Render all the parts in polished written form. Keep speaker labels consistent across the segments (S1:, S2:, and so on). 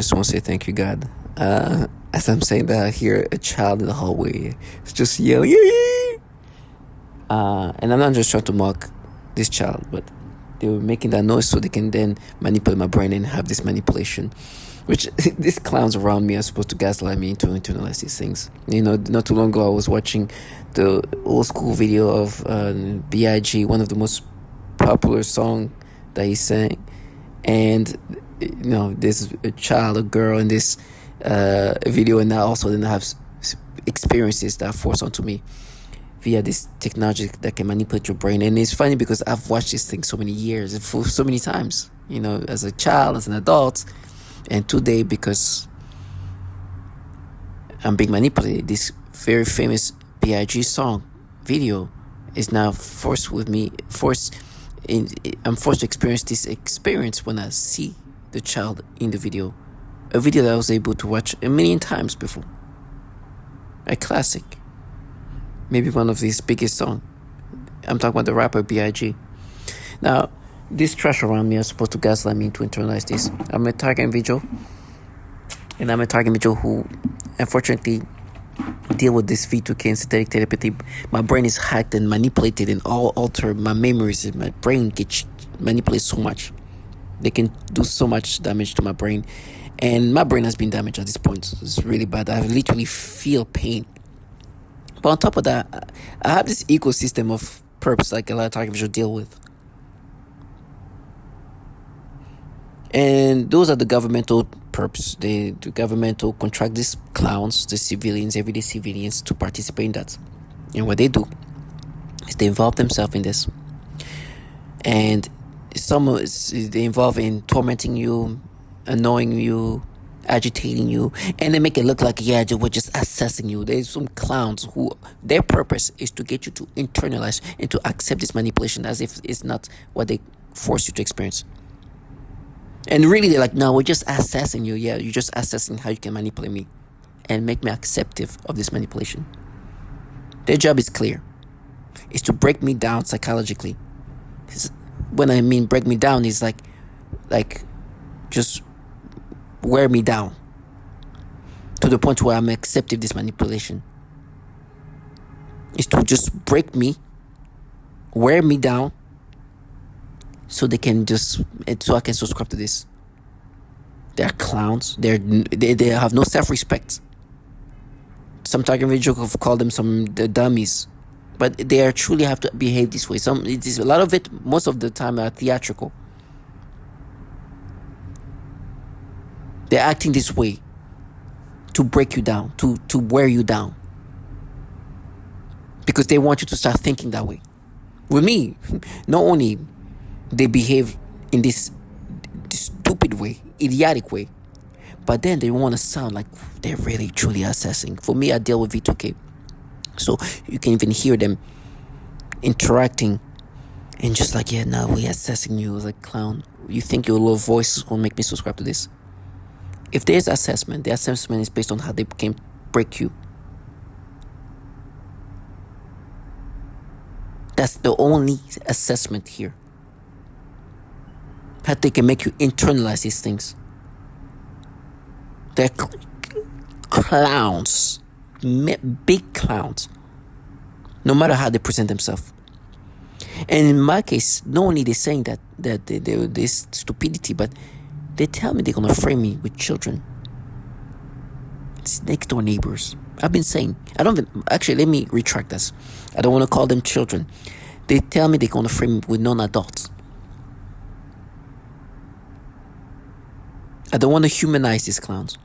S1: just want to say thank you, God. As I'm saying that, I hear a child in the hallway. It's just yelling. And I'm not just trying to mock this child, but they were making that noise so they can then manipulate my brain and have this manipulation. Which these clowns around me are supposed to gaslight me into internalize these things. You know, not too long ago I was watching the old school video of B.I.G., one of the most popular song that he sang, and there's a child, a girl in this video, and now also then I have experiences that are forced onto me via this technology that can manipulate your brain. And it's funny because I've watched this thing so many years, for so many times, as a child, as an adult, and today, because I'm being manipulated, this very famous B.I.G. song video is now I'm forced to experience this experience when I see the child in the video. A video that I was able to watch a million times before. A classic. Maybe one of his biggest songs. I'm talking about the rapper B.I.G. Now, this trash around me are supposed to gaslight me to internalize this. I'm a target individual. And I'm a target individual who, unfortunately, deal with this V2K and synthetic telepathy. My brain is hacked and manipulated and all altered. My memories and my brain gets manipulated so much. They can do so much damage to my brain. And my brain has been damaged at this point. It's really bad. I literally feel pain. But on top of that, I have this ecosystem of perps like a lot of target individuals deal with. And those are the governmental perps. The governmental contract these clowns, the civilians, everyday civilians, to participate in that. And what they do is they involve themselves in this. And they involve in tormenting you, annoying you, agitating you, and they make it look like, yeah, they were just assessing you. There's some clowns who their purpose is to get you to internalize and to accept this manipulation as if it's not what they force you to experience. And really, they're like, no, we're just assessing you. Yeah, you're just assessing how you can manipulate me and make me acceptive of this manipulation. Their job is clear. It's to break me down psychologically. When I mean break me down, is like just wear me down to the point where I'm accepting this manipulation. It's to just break me, wear me down, so I can subscribe to this. They're clowns. They have no self-respect. Some target individuals have called them some dummies, but they truly have to behave this way. A lot of it, most of the time, are theatrical. They're acting this way to break you down, to wear you down, because they want you to start thinking that way. With me, not only they behave in this stupid way, idiotic way, but then they want to sound like they're really truly assessing. For me, I deal with V2K, so you can even hear them interacting and just like, yeah, now we're assessing you as a clown. You think your little voice is going to make me subscribe to this? If there's assessment, the assessment is based on how they can break you. That's the only assessment here. How they can make you internalize these things. They're clowns. Big clowns. No matter how they present themselves. And in my case, not only they're saying that this stupidity, but they tell me they're going to frame me with children. It's next door neighbors. I've been saying, let me retract this. I don't want to call them children. They tell me they're going to frame me with non-adults. I don't want to humanize these clowns.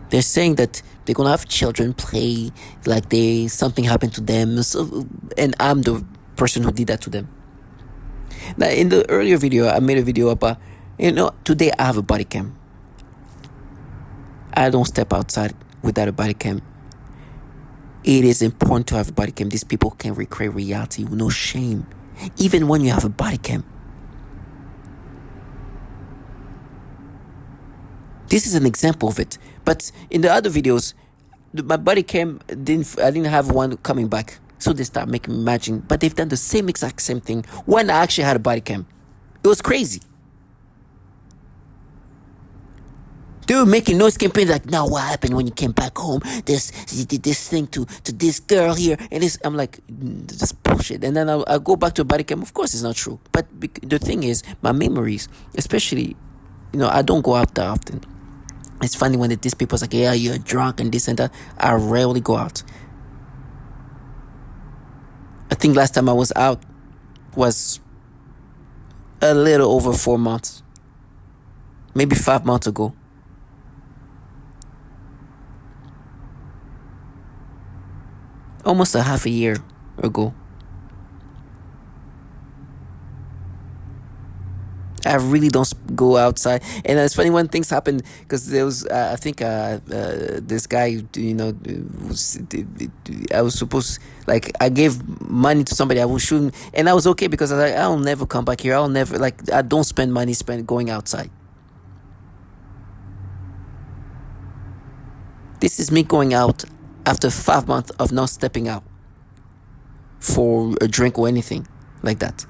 S1: They're saying that they're going to have children play like something happened to them. And I'm the person who did that to them. Now, in the earlier video, I made a video about, today I have a body cam. I don't step outside without a body cam. It is important to have a body cam. These people can recreate reality with no shame. Even when you have a body cam. This is an example of it. But in the other videos, my body cam I didn't have one coming back. So they start making me imagine, but they've done the exact same thing when I actually had a body cam. It was crazy. They were making noise campaigns like, now what happened when you came back home? You did this thing to this girl here, and this. I'm like, that's bullshit. And then I go back to a body cam. Of course, it's not true. But the thing is, my memories, especially, I don't go out that often. It's funny when these people's like, yeah, you're drunk and this and that. I rarely go out. I think last time I was out was a little over 4 months, maybe 5 months ago. Almost a half a year ago. I really don't go outside, and it's funny when things happen because there was, I think, this guy, I was supposed, like, I gave money to somebody I was shooting, and I was okay because I was like, I'll never come back here. I'll never, like, I don't spend money going outside. This is me going out after 5 months of not stepping out for a drink or anything like that.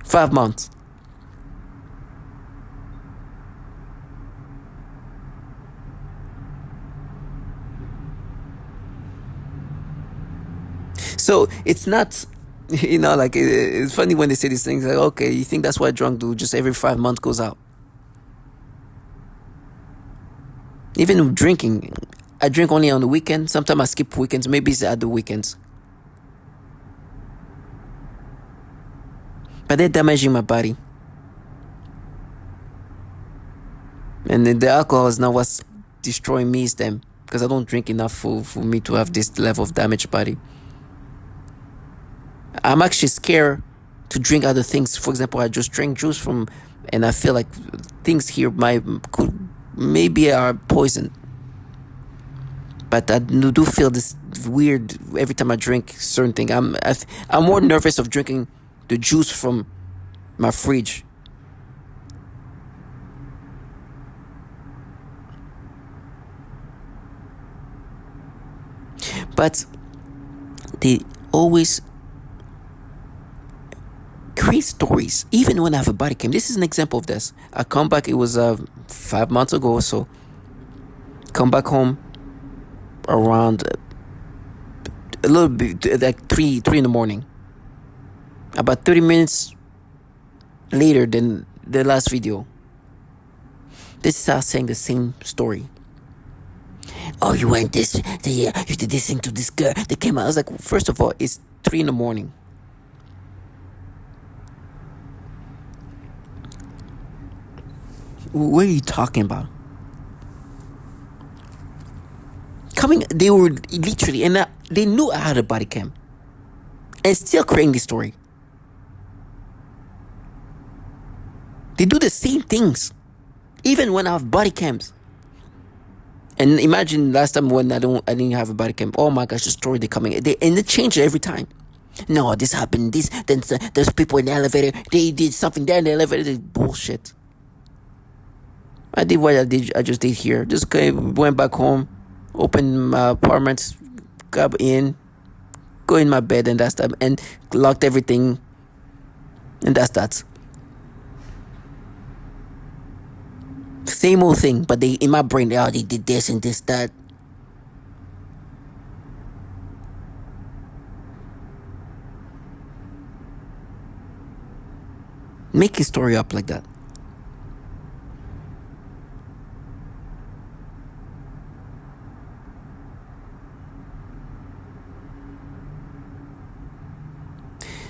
S1: 5 months. So it's not, like, it's funny when they say these things like, okay, you think that's what a drunk do, just every 5 months goes out. Even drinking, I drink only on the weekend. Sometimes I skip weekends, maybe it's at the weekends. But they're damaging my body. And then the alcohol is not what's destroying me, is them. Because I don't drink enough for me to have this level of damaged body. I'm actually scared to drink other things. For example, I just drank juice and I feel like things here maybe are poison. But I do feel this weird every time I drink certain thing. I'm more nervous of drinking the juice from my fridge. But they always create stories, even when I have a body cam. This is an example of this. I come back, it was 5 months ago or so. Come back home around a little bit, like 3 in the morning. About 30 minutes later than the last video. This is us saying the same story. Oh, you went this, you did this thing to this girl. They came out. I was like, first of all, it's 3 in the morning. What are you talking about? They were literally, and they knew I had a body cam, and still creating this story. They do the same things, even when I have body cams. And imagine last time when I didn't have a body cam. Oh my gosh, the story they change it every time. No, this happened. Then there's people in the elevator. They did something there in the elevator. Bullshit. I did what I just did here. Just went back home, opened my apartment, got in, go in my bed, and that's that, and locked everything, and that's that. Same old thing, but they in my brain, they did this and this, that. Make a story up like that.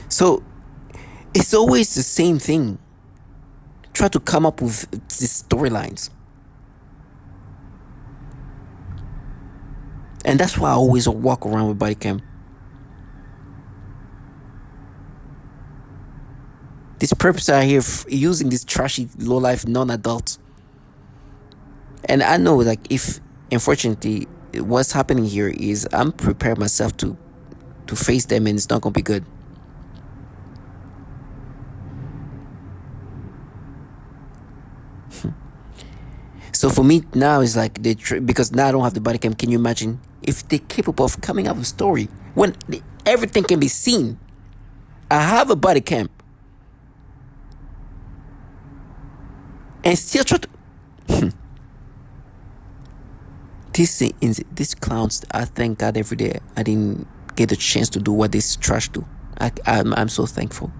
S1: So it's always the same thing. Try to come up with these storylines. And that's why I always walk around with body cam. These perps are here using this trashy, low-life, non-adults. And I know, like, if, unfortunately, what's happening here is I'm preparing myself to face them, and it's not going to be good. So for me now, it's like because now I don't have the body cam. Can you imagine if they're capable of coming up with a story when Everything can be seen. I have a body cam and still try to. These clowns, I thank God every day I didn't get a chance to do what this trash do. I'm so thankful.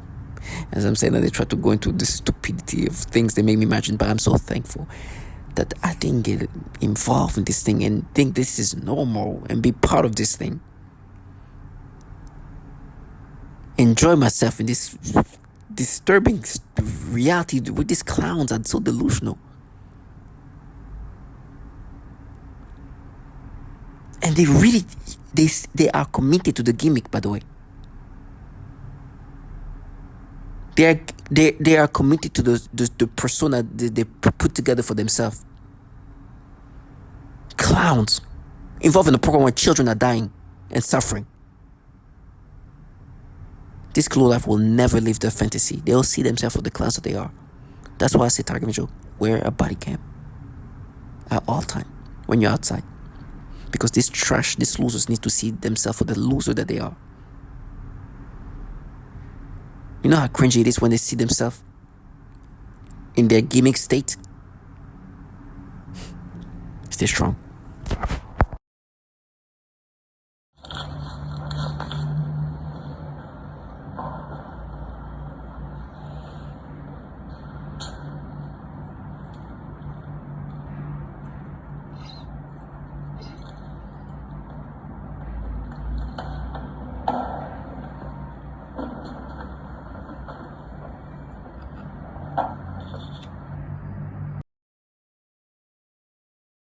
S1: As I'm saying that, they try to go into the stupidity of things they make me imagine, but I'm so thankful that I didn't get involved in this thing and think this is normal and be part of this thing. Enjoy myself in this disturbing reality with these clowns are so delusional. And they really, they are committed to the gimmick, by the way. They are committed to the persona they put together for themselves. Clowns involved in a program where children are dying and suffering. This low life will never live their fantasy. They'll see themselves for the clowns that they are. That's why I say, target visual, wear a body cam at all time when you're outside. Because these losers need to see themselves for the loser that they are. You know how cringy it is when they see themselves in their gimmick state? Stay strong.